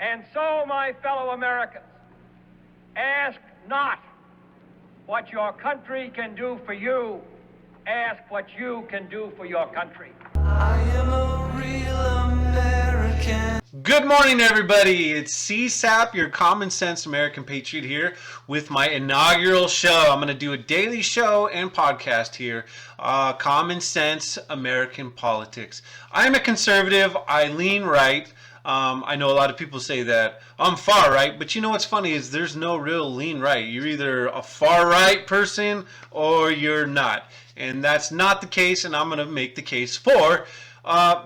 And so, my fellow Americans, ask not what your country can do for you, ask what you can do for your country. I am a real American. Good morning, everybody. It's CSAP, your common sense American patriot here with my inaugural show. I'm going to do a daily show and podcast here, Common Sense American Politics. I'm a conservative. I lean right. I know a lot of people say that I'm far right, but you know what's funny is there's no real lean right. You're either a far right person or you're not. And that's not the case, and I'm going to make the case for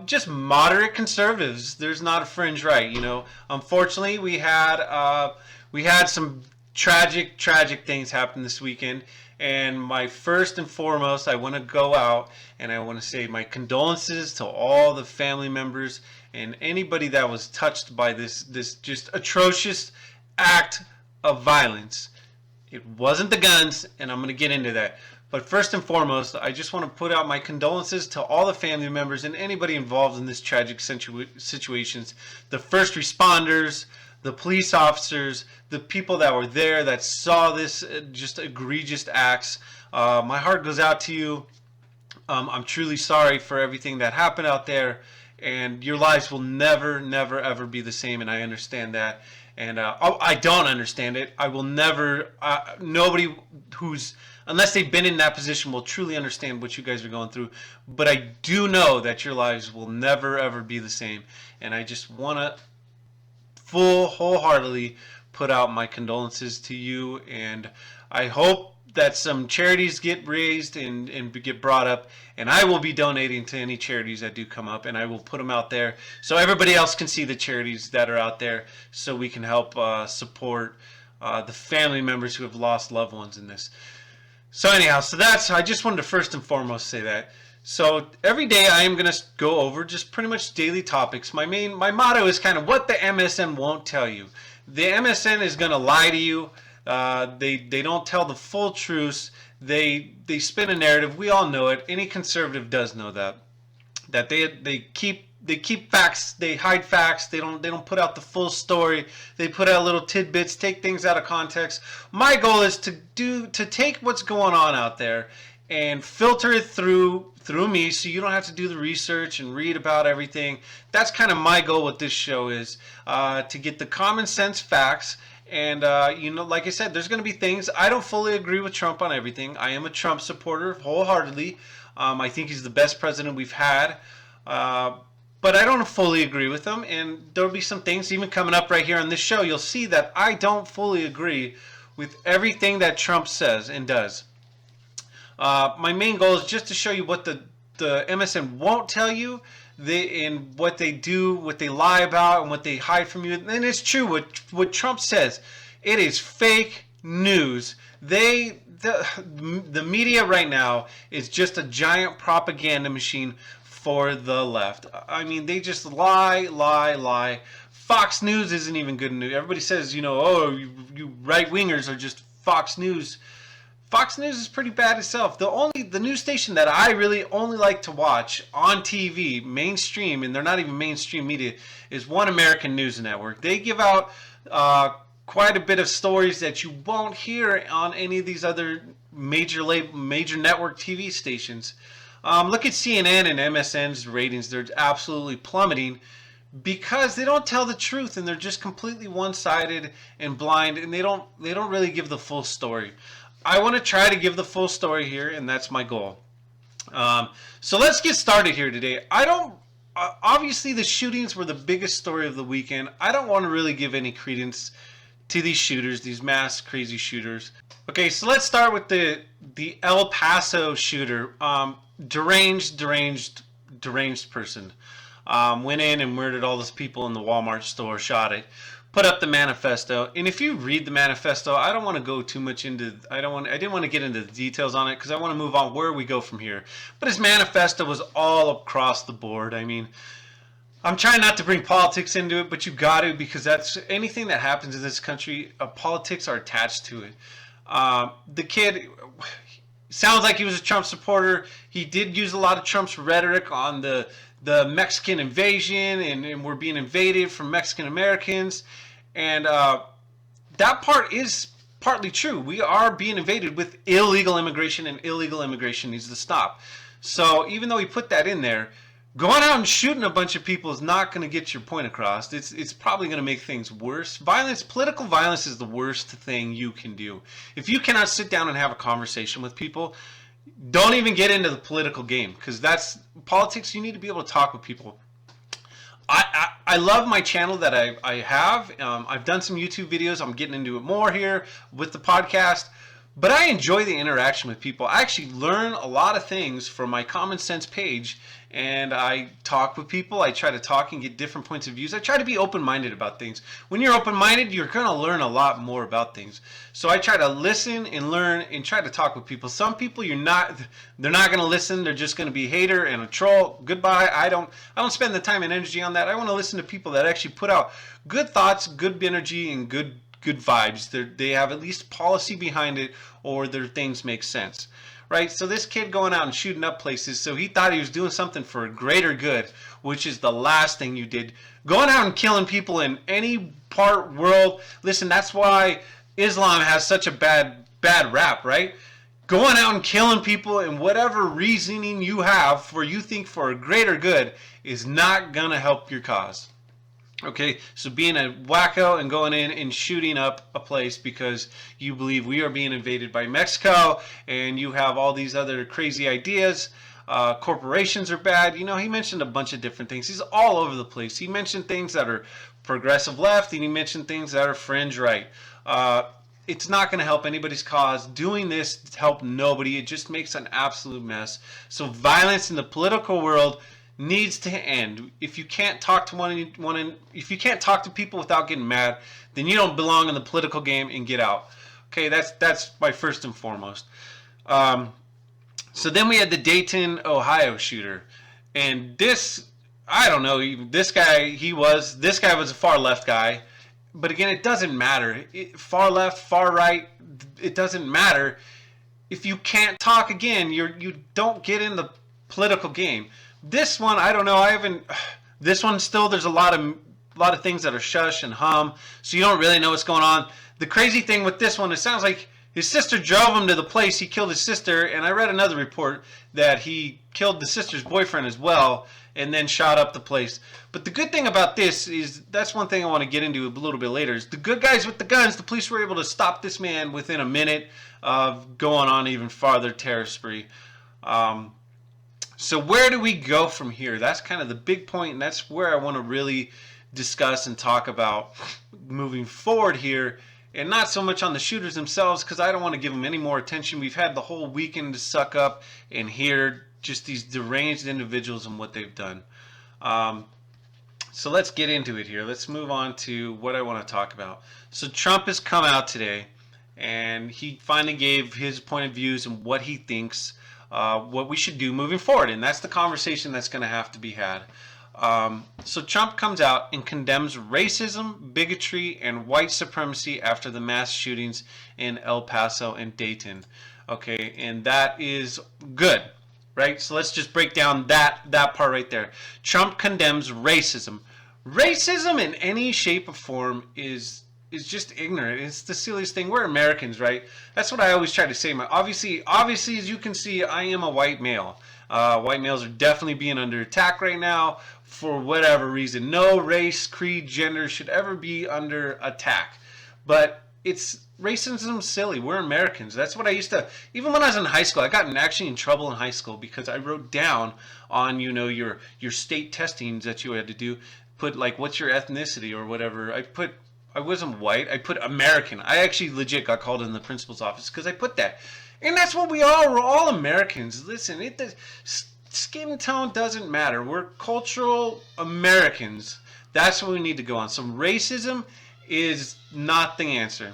just moderate conservatives. There's not a fringe right, you know. Unfortunately, we had some tragic things happen this weekend. And my first and foremost, I want to go out and I want to say my condolences to all the family members and anybody that was touched by this just atrocious act of violence. It wasn't the guns, and I'm going to get into that. But first and foremost, I just want to put out my condolences to all the family members and anybody involved in this tragic situations. The first responders, the police officers, the people that were there that saw this just egregious acts. My heart goes out to you. I'm truly sorry for everything that happened out there. And your lives will never, ever be the same, and I understand that. And I don't understand it. I will never, nobody who's, unless they've been in that position, will truly understand what you guys are going through. But I do know that your lives will never, ever be the same. And I just want to wholeheartedly put out my condolences to you. And I hope that some charities get raised and get brought up, and I will be donating to any charities that do come up, and I will put them out there so everybody else can see the charities that are out there, so we can help support the family members who have lost loved ones in this. So anyhow, I just wanted to first and foremost say that. So every day I am going to go over just pretty much daily topics. My motto is kind of what the MSN won't tell you. The MSN is going to lie to you. They don't tell the full truth. They spin a narrative. We all know it. Any conservative does know that they keep facts. They hide facts. They don't put out the full story. They put out little tidbits, take things out of context. My goal is to take what's going on out there and filter it through me, so you don't have to do the research and read about everything. That's kind of my goal with this show, is to get the common sense facts. And, like I said, there's going to be things. I don't fully agree with Trump on everything. I am a Trump supporter wholeheartedly. I think he's the best president we've had. But I don't fully agree with him. And there'll be some things, even coming up right here on this show, you'll see that I don't fully agree with everything that Trump says and does. My main goal is just to show you what the MSN won't tell you, and what they do, what they lie about, and what they hide from you. And it's true what Trump says. It is fake news. The media right now is just a giant propaganda machine for the left. I mean, they just lie. Fox News isn't even good news. Everybody says, oh, you right-wingers are just Fox News. Fox News is pretty bad itself. The news station that I really only like to watch on TV, mainstream, and they're not even mainstream media, is One American News Network. They give out quite a bit of stories that you won't hear on any of these other major network TV stations. Look at CNN and MSN's ratings. They're absolutely plummeting because they don't tell the truth, and they're just completely one-sided and blind, and they don't really give the full story. I want to try to give the full story here, and that's my goal. So let's get started here today. Obviously the shootings were the biggest story of the weekend. I don't want to really give any credence to these shooters, these mass crazy shooters. Okay, so let's start with the El Paso shooter. Deranged person. Went in and murdered all those people in the Walmart store, shot it. Put up the manifesto, and if you read the manifesto, I don't want to go too much into. I didn't want to get into the details on it because I want to move on where we go from here. But his manifesto was all across the board. I mean, I'm trying not to bring politics into it, but you got to, because that's anything that happens in this country. Politics are attached to it. The kid sounds like he was a Trump supporter. He did use a lot of Trump's rhetoric on the the Mexican invasion and we're being invaded from Mexican Americans. And that part is partly true. We are being invaded with illegal immigration, and illegal immigration needs to stop. So even though he put that in there, going out and shooting a bunch of people is not going to get your point across. It's probably going to make things worse. Political violence is the worst thing you can do. If you cannot sit down and have a conversation with people, don't even get into the political game, because that's politics. You need to be able to talk with people. I love my channel that I have. I've done some YouTube videos. I'm getting into it more here with the podcast. But I enjoy the interaction with people. I actually learn a lot of things from my Common Sense page, and I talk with people. I try to talk and get different points of views. I try to be open-minded about things. When you're open-minded, you're going to learn a lot more about things. So I try to listen and learn and try to talk with people. Some people they're not going to listen. They're just going to be a hater and a troll. Goodbye. I don't spend the time and energy on that. I want to listen to people that actually put out good thoughts, good energy, and good vibes. They have at least policy behind it, or their things make sense, right? So this kid going out and shooting up places, so he thought he was doing something for a greater good, which is the last thing you did. Going out and killing people in any part world. Listen, that's why Islam has such a bad rap, right? Going out and killing people in whatever reasoning you have for you think for a greater good is not gonna help your cause. Okay, so being a wacko and going in and shooting up a place because you believe we are being invaded by Mexico, and you have all these other crazy ideas. Corporations are bad. You know, he mentioned a bunch of different things. He's all over the place. He mentioned things that are progressive left, and he mentioned things that are fringe right. It's not going to help anybody's cause. Doing this to help nobody. It just makes an absolute mess. So violence in the political world needs to end. If you can't talk to if you can't talk to people without getting mad, then you don't belong in the political game, and get out. Okay, that's my first and foremost. So then we had the Dayton, Ohio shooter, and this, I don't know, this guy was a far left guy, but again, it doesn't matter. Far left, far right, it doesn't matter. If you can't talk, again, you don't get in the political game. This one, I don't know. This one still, there's a lot of things that are shush and hum, so you don't really know what's going on. The crazy thing with this one, it sounds like his sister drove him to the place. He killed his sister, and I read another report that he killed the sister's boyfriend as well, and then shot up the place. But the good thing about this is, that's one thing I want to get into a little bit later, is the good guys with the guns, the police were able to stop this man within a minute of going on even farther terror spree. So where do we go from here? That's kind of the big point, and that's where I want to really discuss and talk about moving forward here, and not so much on the shooters themselves, because I don't want to give them any more attention. We've had the whole weekend to suck up and hear just these deranged individuals and what they've done. So let's get into it here. Let's move on to what I want to talk about. So Trump has come out today, and he finally gave his point of views and what he thinks what we should do moving forward, and that's the conversation that's going to have to be had. So Trump comes out and condemns racism, bigotry, and white supremacy after the mass shootings in El Paso and Dayton. Okay, and that is good, right? So let's just break down that part right there. Trump condemns racism. Racism in any shape or form is just ignorant. It's the silliest thing. We're Americans, right? That's what I always try to say. Obviously, as you can see, I am a white male. White males are definitely being under attack right now for whatever reason. No race, creed, gender should ever be under attack. But racism's silly. We're Americans. That's what I used to, even when I was in high school, I got actually in trouble in high school because I wrote down on, your state testings that you had to do, put like, what's your ethnicity or whatever. I wasn't white. I put American. I actually legit got called in the principal's office because I put that. And that's what we are. We're all Americans. Listen, skin tone doesn't matter. We're cultural Americans. That's what we need to go on. So racism is not the answer.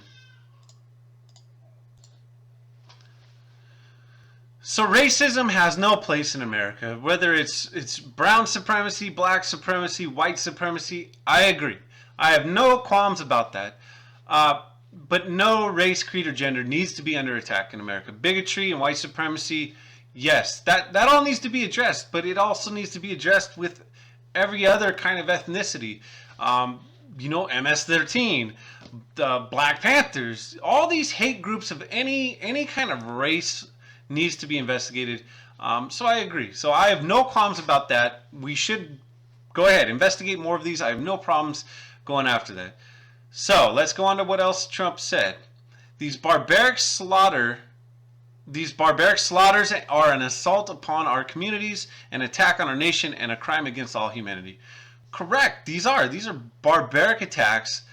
So racism has no place in America. Whether it's brown supremacy, black supremacy, white supremacy, I agree. I have no qualms about that. But no race, creed, or gender needs to be under attack in America. Bigotry and white supremacy, yes, that all needs to be addressed, but it also needs to be addressed with every other kind of ethnicity. MS-13, the Black Panthers, all these hate groups of any kind of race needs to be investigated. So I agree. So I have no qualms about that. We should go ahead, investigate more of these. I have no problems going after that. So let's go on to what else Trump said. These barbaric slaughters are an assault upon our communities, an attack on our nation, and a crime against all humanity. Correct. These are barbaric attacks.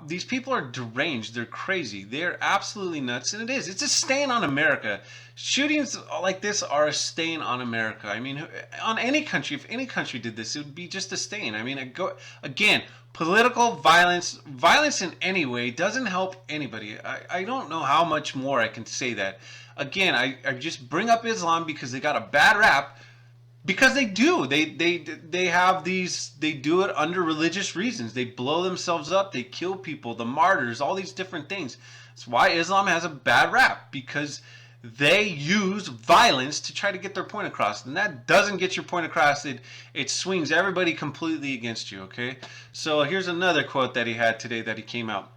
These people are deranged. They're crazy. They're absolutely nuts, and it's a stain on America. Shootings like this are a stain on America. I mean, on any country, if any country did this, it would be just a stain. I mean, again, political violence in any way doesn't help anybody. I don't know how much more I can say that. Again, I just bring up Islam because they got a bad rap. Because they do. They have these, they do it under religious reasons. They blow themselves up. They kill people, the martyrs, all these different things. That's why Islam has a bad rap, because they use violence to try to get their point across. And that doesn't get your point across. It swings everybody completely against you, okay? So here's another quote that he had today that he came out.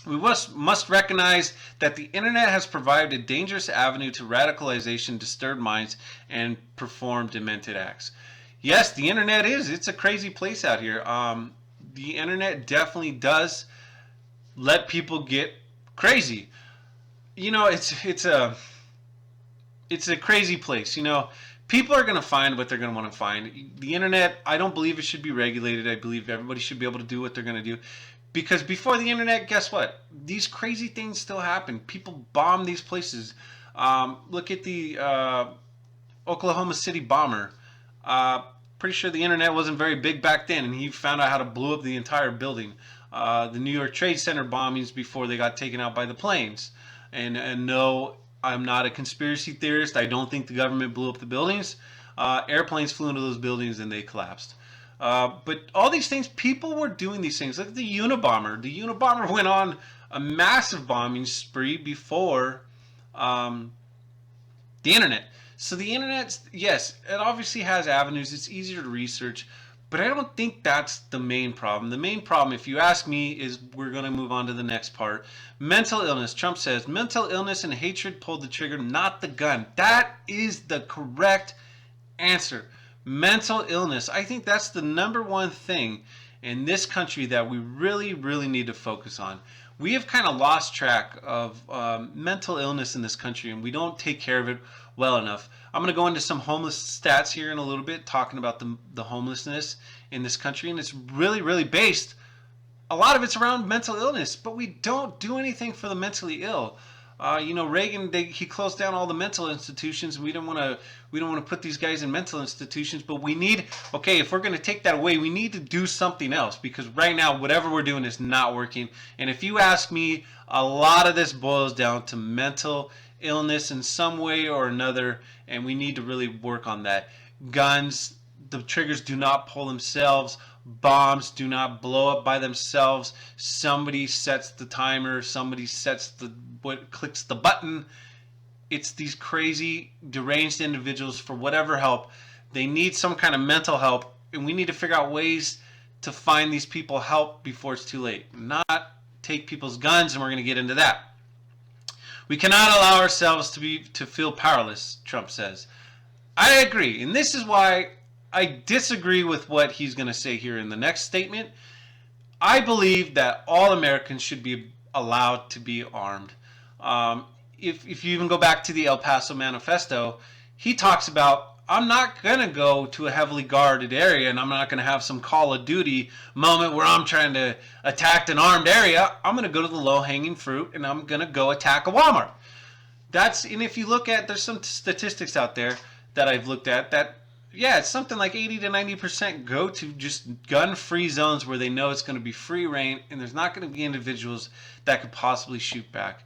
We must recognize that the internet has provided a dangerous avenue to radicalization, disturbed minds, and perform demented acts. Yes, the internet it's a crazy place out here. The internet definitely does let people get crazy. You know, it's a crazy place. You know, people are going to find what they're going to want to find. The internet, I don't believe it should be regulated. I believe everybody should be able to do what they're going to do. Because before the internet, guess what? These crazy things still happen. People bomb these places. Look at the Oklahoma City bomber. Pretty sure the internet wasn't very big back then, and he found out how to blow up the entire building. The New York Trade Center bombings before they got taken out by the planes. And no, I'm not a conspiracy theorist. I don't think the government blew up the buildings. Airplanes flew into those buildings and they collapsed. But all these things, people were doing these things. Look at the Unabomber. The Unabomber went on a massive bombing spree before the internet. So the internet, yes, it obviously has avenues. It's easier to research. But I don't think that's the main problem. The main problem, if you ask me, is we're going to move on to the next part. Mental illness. Trump says, mental illness and hatred pulled the trigger, not the gun. That is the correct answer. Mental illness. I think that's the number one thing in this country that we really, really need to focus on. We have kind of lost track of mental illness in this country, and we don't take care of it well enough. I'm going to go into some homeless stats here in a little bit, talking about the homelessness in this country, and it's really, really based. A lot of it's around mental illness, but we don't do anything for the mentally ill. Reagan, he closed down all the mental institutions. We don't want to put these guys in mental institutions, but we need, if we're going to take that away, we need to do something else, because right now whatever we're doing is not working. And if you ask me, a lot of this boils down to mental illness in some way or another, and we need to really work on that. Guns, the triggers do not pull themselves. Bombs do not blow up by themselves. Somebody sets the timer. Somebody clicks the button. It's these crazy, deranged individuals, for whatever help. They need some kind of mental help, and we need to figure out ways to find these people help before it's too late. Not take people's guns, and we're going to get into that. We cannot allow ourselves to feel powerless, Trump says. I agree, and this is why I disagree with what he's going to say here in the next statement. I believe that all Americans should be allowed to be armed. If you even go back to the El Paso Manifesto, he talks about, I'm not going to go to a heavily guarded area, and I'm not going to have some Call of Duty moment where I'm trying to attack an armed area. I'm going to go to the low-hanging fruit, and I'm going to go attack a Walmart. And if you look at, there's some statistics out there that I've looked at that, yeah, it's something like 80 to 90% go to just gun-free zones where they know it's going to be free reign, and there's not going to be individuals that could possibly shoot back.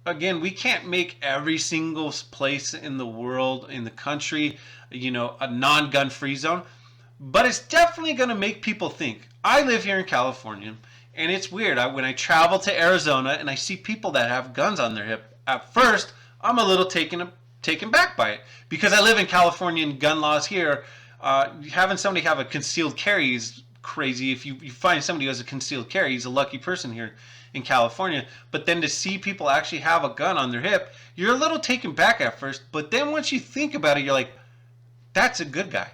Again, we can't make every single place in the world, in the country, a non-gun free zone, but it's definitely going to make people think. I live here in California, and it's weird. When I travel to Arizona and I see people that have guns on their hip, at first, I'm a little taken back by it, because I live in California and gun laws here Having somebody have a concealed carry is crazy. If you find somebody who has a concealed carry, he's a lucky person here in California. But then to see people actually have a gun on their hip, you're a little taken back at first. But then once you think about it, you're like, that's a good guy.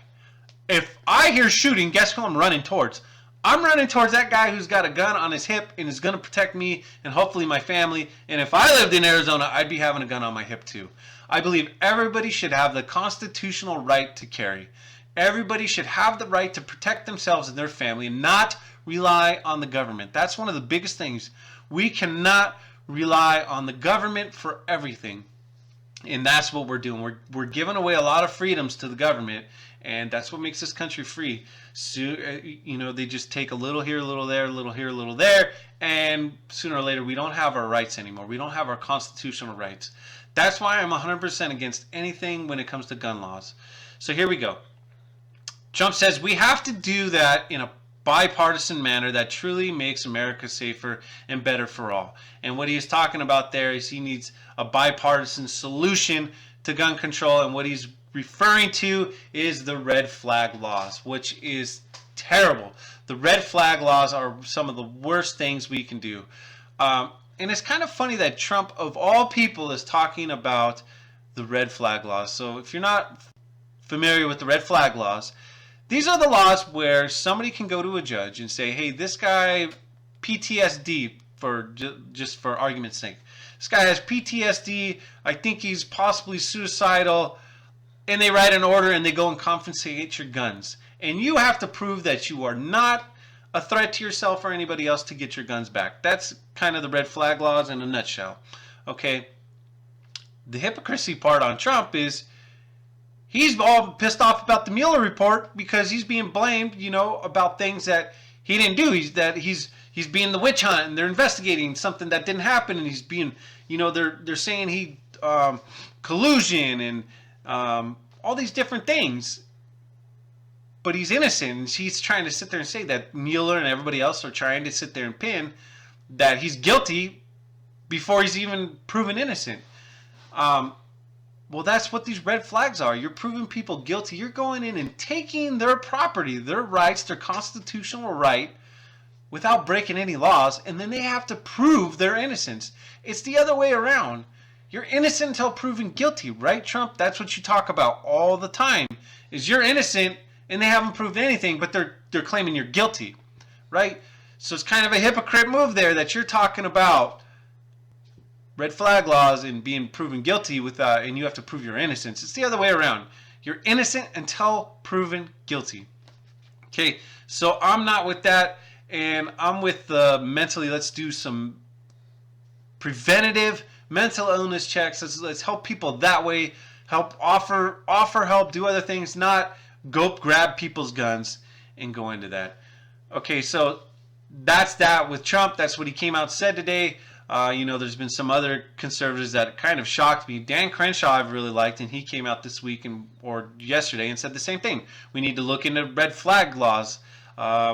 If I hear shooting, guess who I'm running towards? I'm running towards that guy who's got a gun on his hip and is going to protect me and hopefully my family. And if I lived in Arizona, I'd be having a gun on my hip too. I believe everybody should have the constitutional right to carry. Everybody should have the right to protect themselves and their family and not rely on the government. That's one of the biggest things. We cannot rely on the government for everything. And that's what we're doing. We're giving away a lot of freedoms to the government, and that's what makes this country free. So, they just take a little here, a little there, a little here, a little there, and sooner or later we don't have our rights anymore. We don't have our constitutional rights. That's why I'm 100% against anything when it comes to gun laws. So here we go. Trump says we have to do that in a bipartisan manner that truly makes America safer and better for all. And what he is talking about there is he needs a bipartisan solution to gun control, and what he's referring to is the red flag laws, which is terrible. The red flag laws are some of the worst things we can do. And it's kind of funny that Trump, of all people, is talking about the red flag laws. So if you're not familiar with the red flag laws, these are the laws where somebody can go to a judge and say, hey, this guy, PTSD, just for argument's sake. This guy has PTSD, I think he's possibly suicidal, and they write an order and they go and confiscate your guns. And you have to prove that you are not a threat to yourself or anybody else to get your guns back. That's kind of the red flag laws in a nutshell. Okay? The hypocrisy part on Trump is he's all pissed off about the Mueller report because he's being blamed, about things that he didn't do. He's being the witch hunt, and they're investigating something that didn't happen, and he's being, they're saying he collusion and all these different things. But he's innocent, and he's trying to sit there and say that Mueller and everybody else are trying to sit there and pin that he's guilty before he's even proven innocent. Well, that's what these red flags are. You're proving people guilty. You're going in and taking their property, their rights, their constitutional right, without breaking any laws, and then they have to prove their innocence. It's the other way around. You're innocent until proven guilty, right, Trump? That's what you talk about all the time, is you're innocent and they haven't proved anything, but they're claiming you're guilty, right? So it's kind of a hypocrite move there that you're talking about red flag laws and being proven guilty and you have to prove your innocence. It's the other way around. You're innocent until proven guilty. Okay, so I'm not with that, and I'm with mentally. Let's do some preventative mental illness checks. Let's help people that way. Help offer help, do other things, not go grab people's guns and go into that. Okay, so that's that with Trump. That's what he came out and said today. There's been some other conservatives that kind of shocked me. Dan Crenshaw I've really liked, and he came out this week or yesterday and said the same thing. We need to look into red flag laws.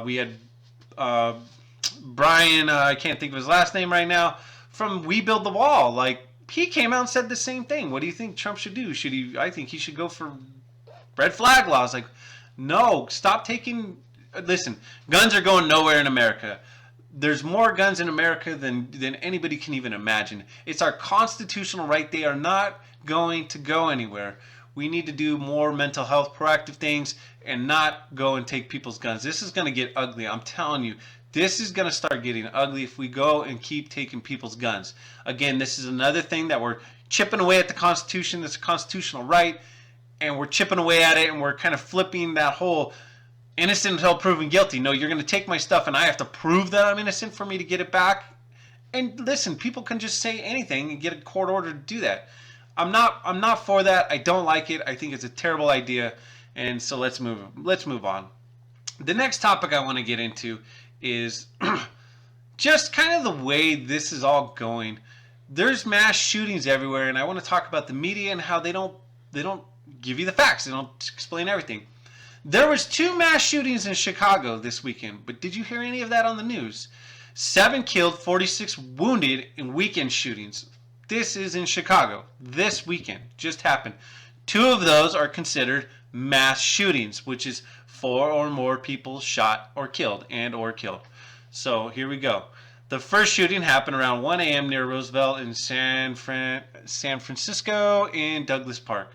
We had Brian, I can't think of his last name right now, from We Build the Wall. Like, he came out and said the same thing. What do you think Trump should do? I think he should go for red flag laws. Like, no, stop taking. Listen, guns are going nowhere in America. There's more guns in America than anybody can even imagine. It's our constitutional right. They are not going to go anywhere. We need to do more mental health proactive things and not go and take people's guns. This is going to get ugly. I'm telling you, this is going to start getting ugly if we go and keep taking people's guns. Again, this is another thing that we're chipping away at the Constitution. It's a constitutional right, and we're chipping away at it, and we're kind of flipping that whole innocent until proven guilty. No, you're going to take my stuff and I have to prove that I'm innocent for me to get it back. And listen, people can just say anything and get a court order to do that. I'm not for that. I don't like it. I think it's a terrible idea. And so let's move on. The next topic I want to get into is just kind of the way this is all going. There's mass shootings everywhere, and I want to talk about the media and how they don't give you the facts. They don't explain everything. There was 2 mass shootings in Chicago this weekend, but did you hear any of that on the news? 7 killed, 46 wounded in weekend shootings. This is in Chicago. This weekend just happened. 2 of those are considered mass shootings, which is 4 or more people shot or killed or killed. So here we go. The first shooting happened around 1 a.m. near Roosevelt in San Francisco in Douglas Park.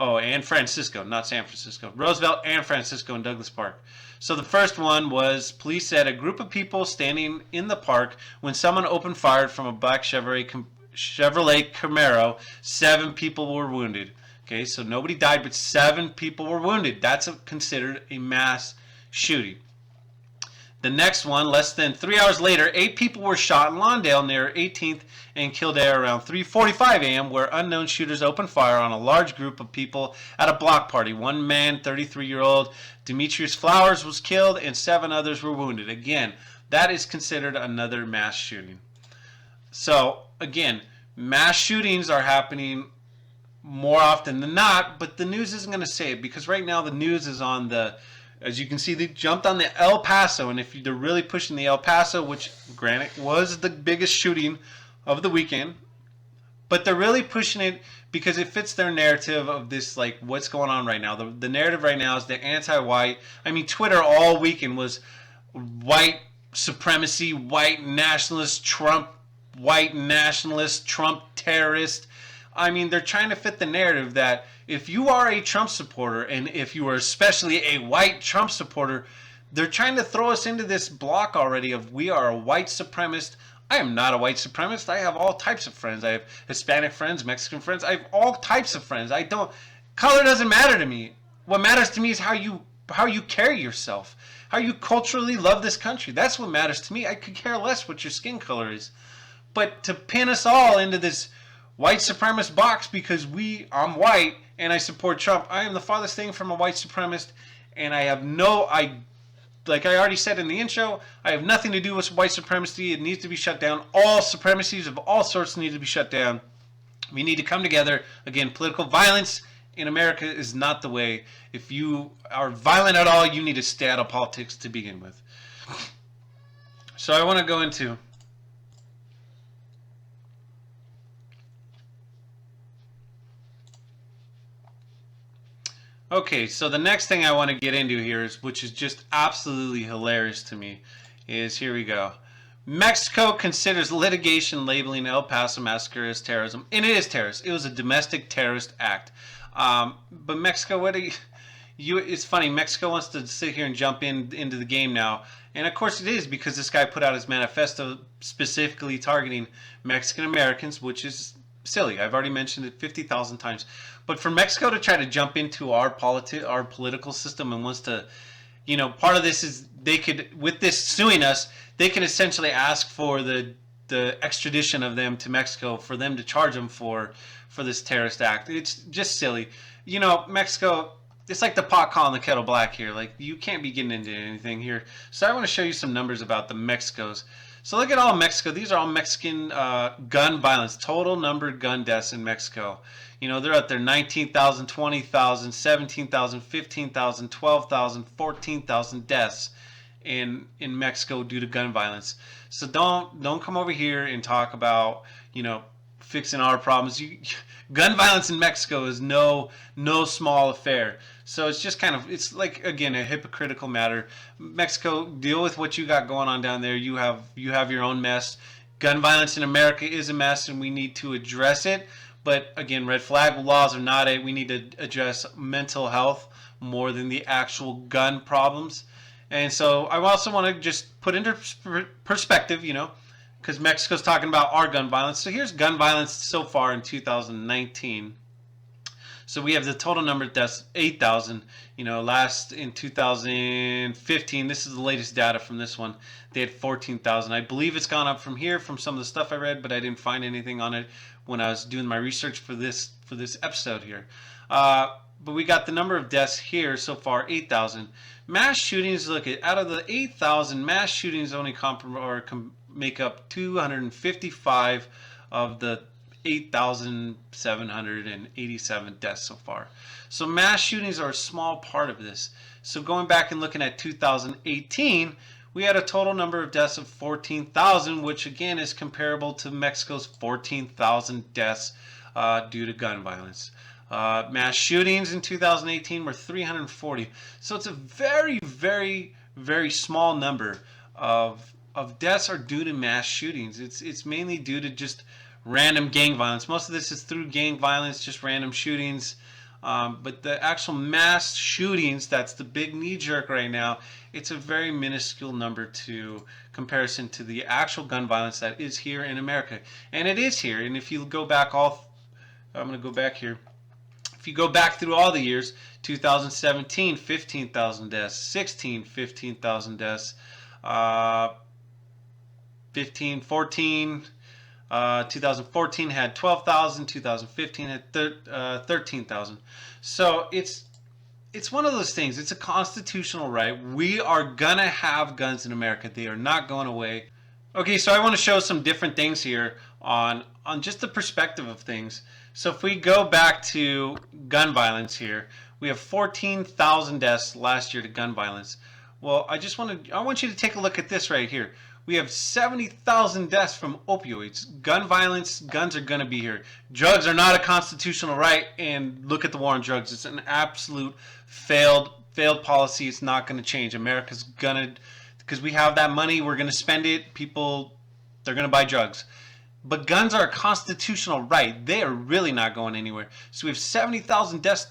Oh, and Francisco, not San Francisco. Roosevelt and Francisco in Douglas Park. So the first one was, police said, a group of people standing in the park when someone opened fire from a black Chevrolet Camaro. 7 people were wounded. Okay, so nobody died, but 7 people were wounded. That's considered a mass shooting. The next one, less than 3 hours later, 8 people were shot in Lawndale near 18th and Kildare around 3:45 a.m. where unknown shooters opened fire on a large group of people at a block party. One man, 33-year-old Demetrius Flowers, was killed and 7 others were wounded. Again, that is considered another mass shooting. So, again, mass shootings are happening more often than not, but the news isn't going to say it because right now the news is on the, as you can see, they jumped on the El Paso, and if they're really pushing the El Paso, which granted was the biggest shooting of the weekend, but they're really pushing it because it fits their narrative of this, like, what's going on right now. The narrative right now is the anti-white. I mean, Twitter all weekend was white supremacy, white nationalist, Trump terrorist. I mean, they're trying to fit the narrative that if you are a Trump supporter, and if you are especially a white Trump supporter, they're trying to throw us into this block already of we are a white supremacist. I am not a white supremacist. I have all types of friends. I have Hispanic friends, Mexican friends. I have all types of friends. Color doesn't matter to me. What matters to me is how you carry yourself, how you culturally love this country. That's what matters to me. I could care less what your skin color is. But to pin us all into this white supremacist box because I'm white and I support Trump. I am the farthest thing from a white supremacist, and like I already said in the intro, I have nothing to do with white supremacy. It needs to be shut down. All supremacies of all sorts need to be shut down. We need to come together. Again, political violence in America is not the way. If you are violent at all, you need to stay out of politics to begin with. So I want to go into okay, so the next thing I want to get into here is, which is just absolutely hilarious to me, is here we go. Mexico considers litigation labeling El Paso massacre as terrorism, and it is terrorist. It was a domestic terrorist act. But Mexico, it's funny. Mexico wants to sit here and jump into the game now, and of course it is because this guy put out his manifesto specifically targeting Mexican Americans, which is silly. I've already mentioned it 50,000 times. But for Mexico to try to jump into our political system and wants to, part of this is they could, with this suing us, they can essentially ask for the extradition of them to Mexico for them to charge them for this terrorist act. It's just silly. Mexico, it's like the pot calling the kettle black here. Like, you can't be getting into anything here. So I want to show you some numbers about the Mexicos. So look at all Mexico. These are all Mexican gun violence, total numbered gun deaths in Mexico. They're out there 19,000, 20,000, 17,000, 15,000, 12,000, 14,000 deaths in Mexico due to gun violence. So don't come over here and talk about, fixing our problems. Gun violence in Mexico is no small affair. So it's just it's like, again, a hypocritical matter. Mexico, deal with what you got going on down there. You have your own mess. Gun violence in America is a mess, and we need to address it. But again, red flag laws are not it. We need to address mental health more than the actual gun problems. And so I also want to just put into perspective, because Mexico's talking about our gun violence. So here's gun violence so far in 2019. So we have the total number of deaths, 8,000. Last in 2015, this is the latest data from this one. They had 14,000. I believe it's gone up from here from some of the stuff I read, but I didn't find anything on it when I was doing my research for this episode here. But we got the number of deaths here so far, 8,000. Mass shootings, look at out of the 8,000, mass shootings only make up 255 of the 8,787 deaths so far. So mass shootings are a small part of this. So going back and looking at 2018, we had a total number of deaths of 14,000, which again is comparable to Mexico's 14,000 deaths due to gun violence. Mass shootings in 2018 were 340. So it's a very, very, very small number of deaths are due to mass shootings. It's mainly due to just random gang violence. Most of this is through gang violence, just random shootings. But the actual mass shootings, that's the big knee jerk right now. It's a very minuscule number to comparison to the actual gun violence that is here in America. And it is here. And if you go back I'm going to go back here. If you go back through all the years, 2017, 15,000 deaths, 16, 15,000 deaths, 2014 had 12,000, 2015 had 13,000. So it's one of those things. It's a constitutional right. We are gonna have guns in America. They are not going away. Okay, so I want to show some different things here on just the perspective of things. So if we go back to gun violence here, we have 14,000 deaths last year to gun violence. Well, I want you to take a look at this right here. We have 70,000 deaths from opioids. Gun violence, guns are going to be here. Drugs are not a constitutional right, and look at the war on drugs. It's an absolute failed policy. It's not going to change. America's going to, because we have that money, we're going to spend it. People, they're going to buy drugs. But guns are a constitutional right. They are really not going anywhere. So we have 70,000 deaths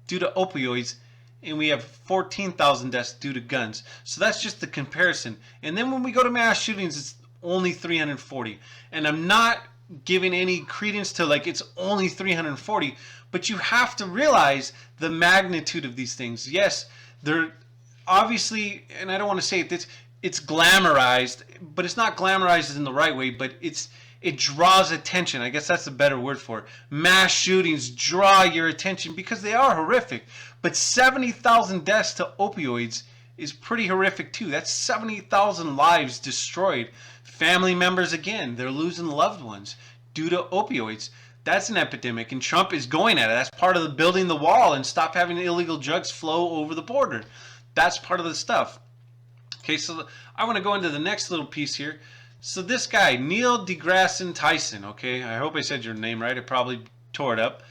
due to opioids, and we have 14,000 deaths due to guns. So that's just the comparison. And then when we go to mass shootings, it's only 340. And I'm not giving any credence to like it's only 340, but you have to realize the magnitude of these things. Yes, they're obviously, and I don't want to say it's glamorized, but it's not glamorized in the right way, but it draws attention. I guess that's a better word for it. Mass shootings draw your attention because they are horrific. But 70,000 deaths to opioids is pretty horrific too. That's 70,000 lives destroyed. Family members, again, they're losing loved ones due to opioids. That's an epidemic, and Trump is going at it. That's part of the building the wall and stop having illegal drugs flow over the border. That's part of the stuff. Okay, so I want to go into the next little piece here. So this guy, Neil deGrasse Tyson, okay, I hope I said your name right. I probably tore it up.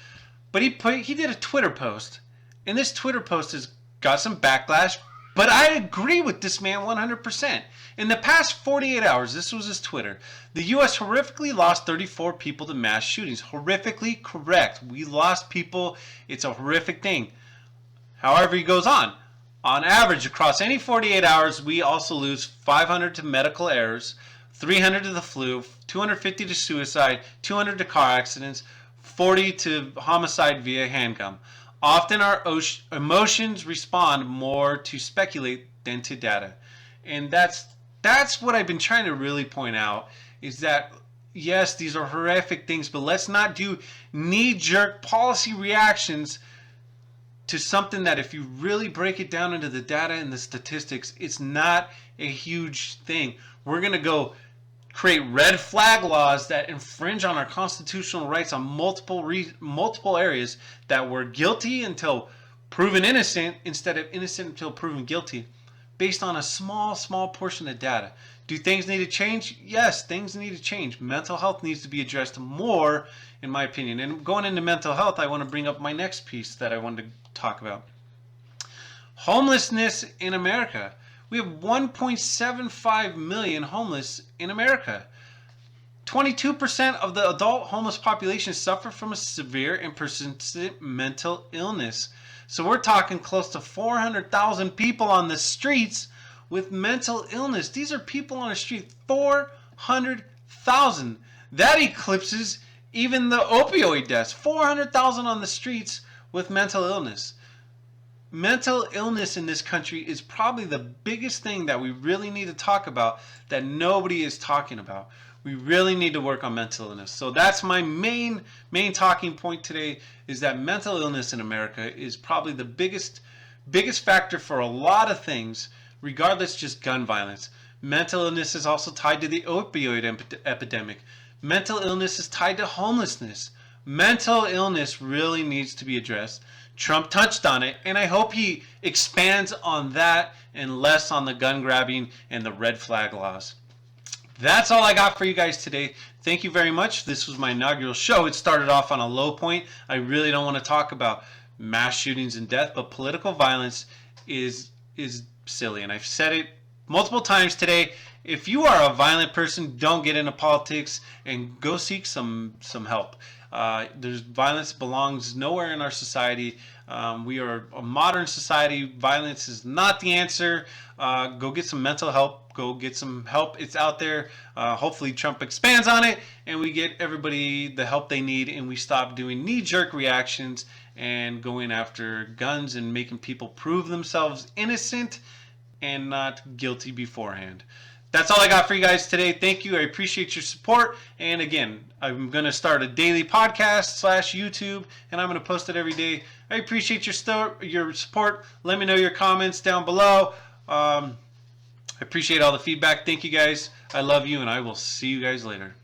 But he did a Twitter post. And this Twitter post has got some backlash, but I agree with this man 100%. In the past 48 hours, this was his Twitter, the U.S. horrifically lost 34 people to mass shootings. Horrifically correct. We lost people. It's a horrific thing. However, he goes on. On average, across any 48 hours, we also lose 500 to medical errors, 300 to the flu, 250 to suicide, 200 to car accidents, 40 to homicide via handgun. Often our emotions respond more to speculate than to data. And that's what I've been trying to really point out, is that yes, these are horrific things, but let's not do knee-jerk policy reactions to something that if you really break it down into the data and the statistics, it's not a huge thing. We're going to go create red flag laws that infringe on our constitutional rights on multiple areas, that we're guilty until proven innocent instead of innocent until proven guilty, based on a small portion of data. Do things need to change? Yes, things need to change. Mental health needs to be addressed more, in my opinion. And going into mental health, I want to bring up my next piece that I wanted to talk about. Homelessness in America. We have 1.75 million homeless in America. 22% of the adult homeless population suffer from a severe and persistent mental illness. So we're talking close to 400,000 people on the streets with mental illness. These are people on the street, 400,000. That eclipses even the opioid deaths. 400,000 on the streets with mental illness. Mental illness in this country is probably the biggest thing that we really need to talk about that nobody is talking about. We really need to work on mental illness. So that's my main talking point today, is that mental illness in America is probably the biggest factor for a lot of things, regardless just gun violence. Mental illness is also tied to the opioid epidemic. Mental illness is tied to homelessness. Mental illness really needs to be addressed. Trump touched on it, and I hope he expands on that and less on the gun grabbing and the red flag laws. That's all I got for you guys today. Thank you very much. This was my inaugural show. It started off on a low point. I really don't want to talk about mass shootings and death, but political violence is silly. And I've said it multiple times today. If you are a violent person, don't get into politics and go seek some help. There's violence belongs nowhere in our society. We are a modern society. Violence is not the answer. Go get some mental help. Go get some help. It's out there. Hopefully Trump expands on it and we get everybody the help they need and we stop doing knee-jerk reactions and going after guns and making people prove themselves innocent and not guilty beforehand. That's all I got for you guys today. Thank you. I appreciate your support. And again, I'm going to start a daily podcast / YouTube, and I'm going to post it every day. I appreciate your support. Let me know your comments down below. I appreciate all the feedback. Thank you guys. I love you, and I will see you guys later.